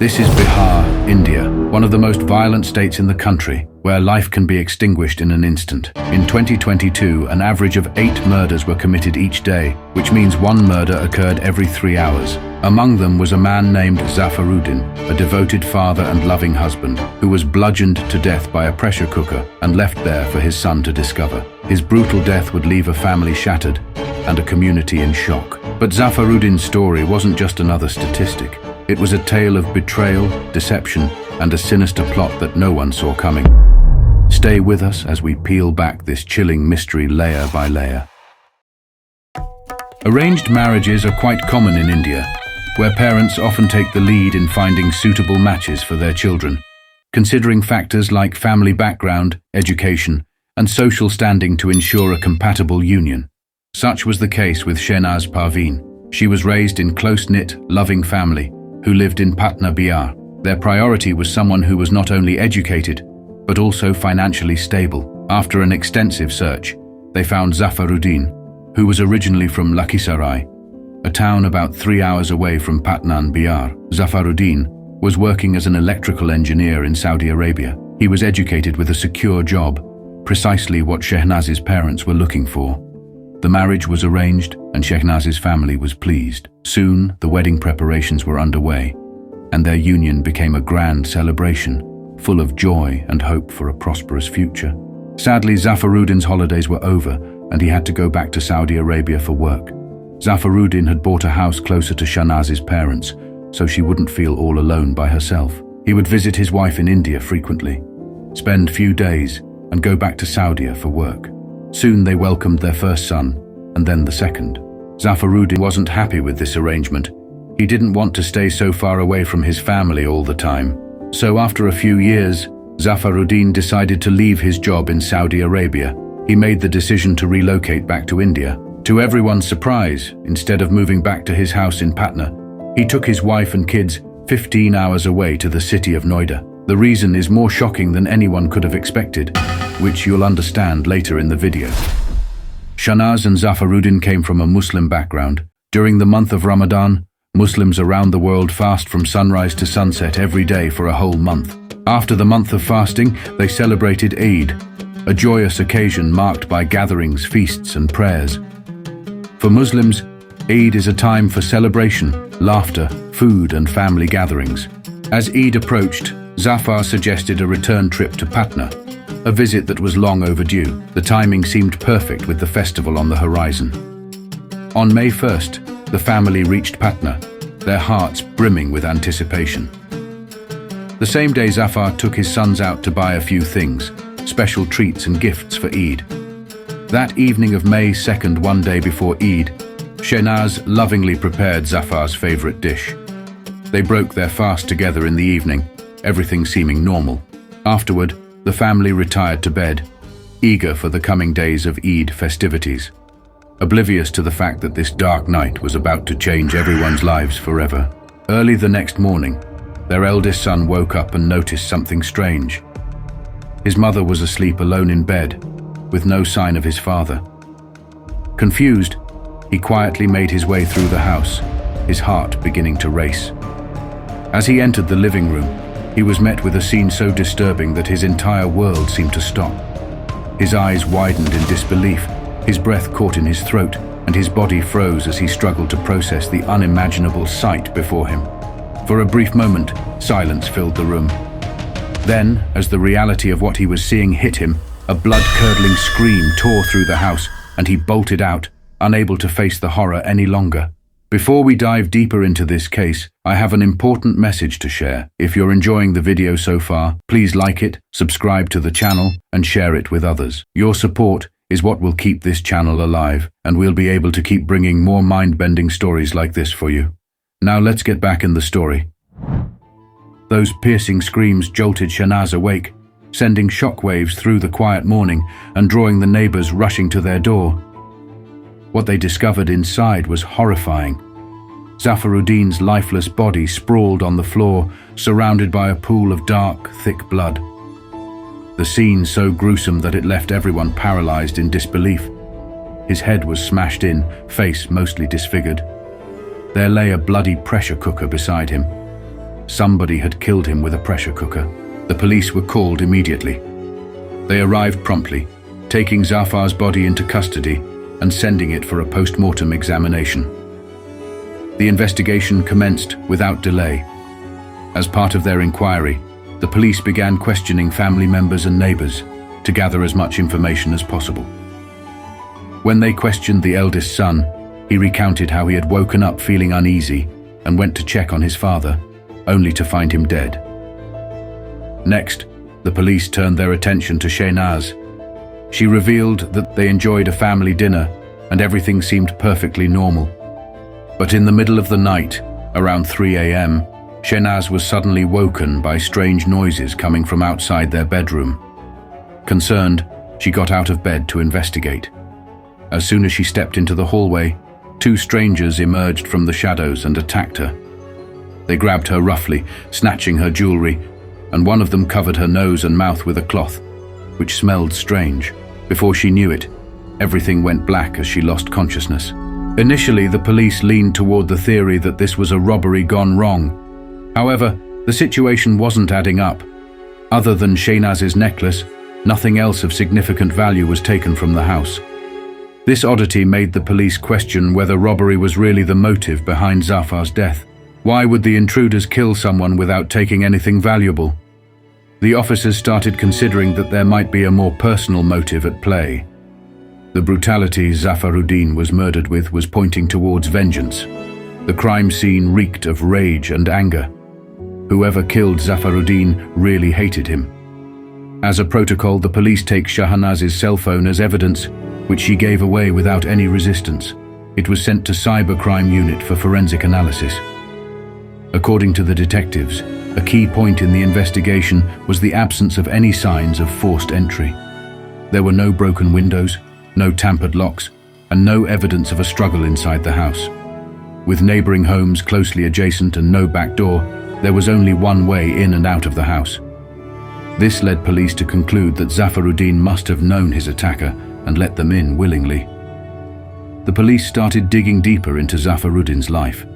This is Bihar, India, one of the most violent states in the country, where life can be extinguished in an instant. In 2022, an average of 8 murders were committed each day, which means one murder occurred every 3 hours. Among them was a man named Zaffaruddin, a devoted father and loving husband, who was bludgeoned to death by a pressure cooker and left there for his son to discover. His brutal death would leave a family shattered and a community in shock. But Zaffaruddin's story wasn't just another statistic. It was a tale of betrayal, deception, and a sinister plot that no one saw coming. Stay with us as we peel back this chilling mystery layer by layer. Arranged marriages are quite common in India, where parents often take the lead in finding suitable matches for their children, considering factors like family background, education, and social standing to ensure a compatible union. Such was the case with Shehnaz Parveen. She was raised in close-knit, loving family who lived in Patna, Bihar. Their priority was someone who was not only educated, but also financially stable. After an extensive search, they found Zaffaruddin, who was originally from Lakhisarai, a town about 3 hours away from Patna, Bihar. Zaffaruddin was working as an electrical engineer in Saudi Arabia. He was educated with a secure job, precisely what Shehnaz's parents were looking for. The marriage was arranged, and Shehnaz's family was pleased. Soon, the wedding preparations were underway, and their union became a grand celebration, full of joy and hope for a prosperous future. Sadly, Zaffaruddin's holidays were over, and he had to go back to Saudi Arabia for work. Zaffaruddin had bought a house closer to Shehnaz's parents, so she wouldn't feel all alone by herself. He would visit his wife in India frequently, spend few days, and go back to Saudi for work. Soon they welcomed their first son, and then the second. Zaffaruddin wasn't happy with this arrangement. He didn't want to stay so far away from his family all the time. So after a few years, Zaffaruddin decided to leave his job in Saudi Arabia. He made the decision to relocate back to India. To everyone's surprise, instead of moving back to his house in Patna, he took his wife and kids 15 hours away to the city of Noida. The reason is more shocking than anyone could have expected, which you'll understand later in the video. Shehnaz and Zaffaruddin came from a Muslim background. During the month of Ramadan, Muslims around the world fast from sunrise to sunset every day for a whole month. After the month of fasting, they celebrated Eid, a joyous occasion marked by gatherings, feasts, and prayers. For Muslims, Eid is a time for celebration, laughter, food, and family gatherings. As Eid approached, Zaffar suggested a return trip to Patna, a visit that was long overdue. The timing seemed perfect with the festival on the horizon. On May 1st, the family reached Patna, their hearts brimming with anticipation. The same day, Zaffar took his sons out to buy a few things, special treats and gifts for Eid. That evening of May 2nd, one day before Eid, Shehnaz lovingly prepared Zaffar's favorite dish. They broke their fast together in the evening, everything seeming normal. Afterward, the family retired to bed, eager for the coming days of Eid festivities, oblivious to the fact that this dark night was about to change everyone's lives forever. Early the next morning, their eldest son woke up and noticed something strange. His mother was asleep alone in bed, with no sign of his father. Confused, he quietly made his way through the house, his heart beginning to race. As he entered the living room, he was met with a scene so disturbing that his entire world seemed to stop. His eyes widened in disbelief, his breath caught in his throat, and his body froze as he struggled to process the unimaginable sight before him. For a brief moment, silence filled the room. Then, as the reality of what he was seeing hit him, a blood-curdling scream tore through the house, and he bolted out, unable to face the horror any longer. Before we dive deeper into this case, I have an important message to share. If you're enjoying the video so far, please like it, subscribe to the channel, and share it with others. Your support is what will keep this channel alive, and we'll be able to keep bringing more mind-bending stories like this for you. Now let's get back in the story. Those piercing screams jolted Shehnaz awake, sending shockwaves through the quiet morning and drawing the neighbors rushing to their door. What they discovered inside was horrifying. Zaffaruddin's lifeless body sprawled on the floor, surrounded by a pool of dark, thick blood. The scene so gruesome that it left everyone paralyzed in disbelief. His head was smashed in, face mostly disfigured. There lay a bloody pressure cooker beside him. somebody had killed him with a pressure cooker. The police were called immediately. They arrived promptly, taking Zaffar's body into custody and sending it for a post-mortem examination. The investigation commenced without delay. As part of their inquiry, the police began questioning family members and neighbors to gather as much information as possible. When they questioned the eldest son, he recounted how he had woken up feeling uneasy and went to check on his father, only to find him dead. Next, the police turned their attention to Shehnaz. She revealed that they enjoyed a family dinner and everything seemed perfectly normal. But in the middle of the night, around 3 a.m., Shehnaz was suddenly woken by strange noises coming from outside their bedroom. Concerned, she got out of bed to investigate. As soon as she stepped into the hallway, 2 strangers emerged from the shadows and attacked her. They grabbed her roughly, snatching her jewelry, and one of them covered her nose and mouth with a cloth, which smelled strange. Before she knew it, everything went black as she lost consciousness. Initially, the police leaned toward the theory that this was a robbery gone wrong. However, the situation wasn't adding up. Other than Shehnaz's necklace, nothing else of significant value was taken from the house. This oddity made the police question whether robbery was really the motive behind Zaffar's death. Why would the intruders kill someone without taking anything valuable? The officers started considering that there might be a more personal motive at play. The brutality Zaffaruddin was murdered with was pointing towards vengeance. The crime scene reeked of rage and anger. Whoever killed Zaffaruddin really hated him. As a protocol, the police take Shehnaz's cell phone as evidence, which she gave away without any resistance. It was sent to cybercrime unit for forensic analysis. According to the detectives, a key point in the investigation was the absence of any signs of forced entry. There were no broken windows, no tampered locks, and no evidence of a struggle inside the house. With neighboring homes closely adjacent and no back door, there was only one way in and out of the house. This led police to conclude that Zaffaruddin must have known his attacker and let them in willingly. The police started digging deeper into Zaffaruddin's life.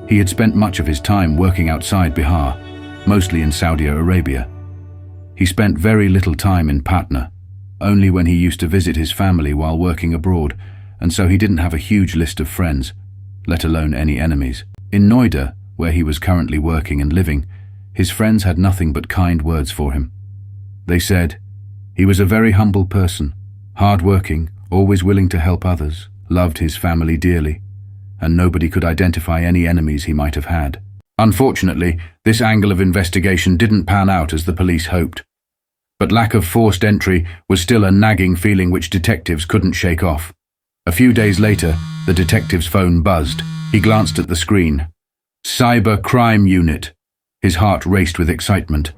He had spent much of his time working outside Bihar, mostly in Saudi Arabia. He spent very little time in Patna, only when he used to visit his family while working abroad, and so he didn't have a huge list of friends, let alone any enemies. In Noida, where he was currently working and living, his friends had nothing but kind words for him. They said, he was a very humble person, hard-working, always willing to help others, loved his family dearly, and nobody could identify any enemies he might have had. Unfortunately, this angle of investigation didn't pan out as the police hoped. But lack of forced entry was still a nagging feeling which detectives couldn't shake off. A few days later, the detective's phone buzzed. He glanced at the screen. Cyber Crime Unit. His heart raced with excitement,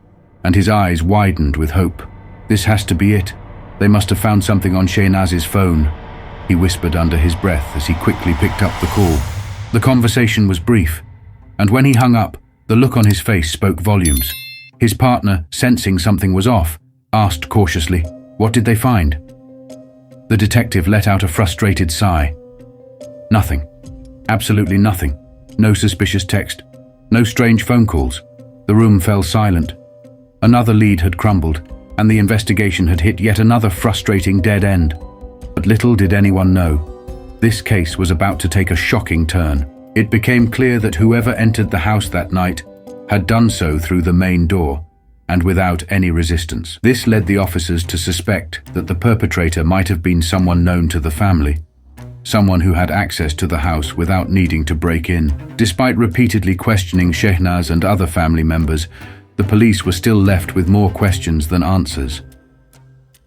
and his eyes widened with hope. This has to be it. They must have found something on Shehnaz's phone, he whispered under his breath as he quickly picked up the call. The conversation was brief, and when he hung up, the look on his face spoke volumes. His partner, sensing something was off, asked cautiously, "What did they find?" The detective let out a frustrated sigh. Nothing. Absolutely nothing. No suspicious text. No strange phone calls. The room fell silent. Another lead had crumbled, and the investigation had hit yet another frustrating dead end. But little did anyone know, this case was about to take a shocking turn. It became clear that whoever entered the house that night had done so through the main door, and without any resistance. This led the officers to suspect that the perpetrator might have been someone known to the family, someone who had access to the house without needing to break in. Despite repeatedly questioning Shehnaz and other family members, the police were still left with more questions than answers.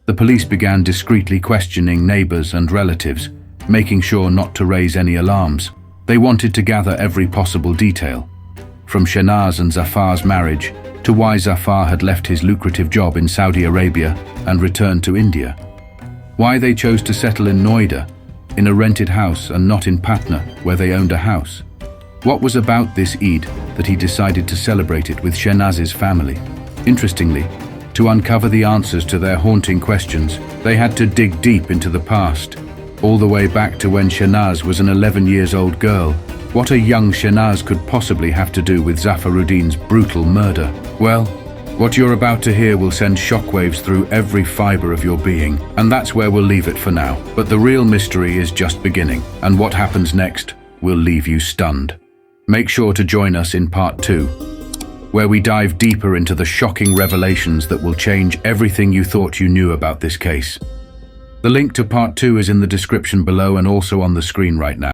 The police began discreetly questioning neighbors and relatives, making sure not to raise any alarms. They wanted to gather every possible detail, from Shehnaz and Zaffar's marriage to why Zaffar had left his lucrative job in Saudi Arabia and returned to India, why they chose to settle in Noida, in a rented house, and not in Patna, where they owned a house. What was about this Eid that he decided to celebrate it with Shehnaz's family? Interestingly, to uncover the answers to their haunting questions, they had to dig deep into the past, all the way back to when Shehnaz was an 11-year-old girl, What a young Shehnaz could possibly have to do with Zaffaruddin's brutal murder? Well, what you're about to hear will send shockwaves through every fiber of your being, and that's where we'll leave it for now. But the real mystery is just beginning, and what happens next will leave you stunned. Make sure to join us in part 2, where we dive deeper into the shocking revelations that will change everything you thought you knew about this case. The link to part 2 is in the description below and also on the screen right now.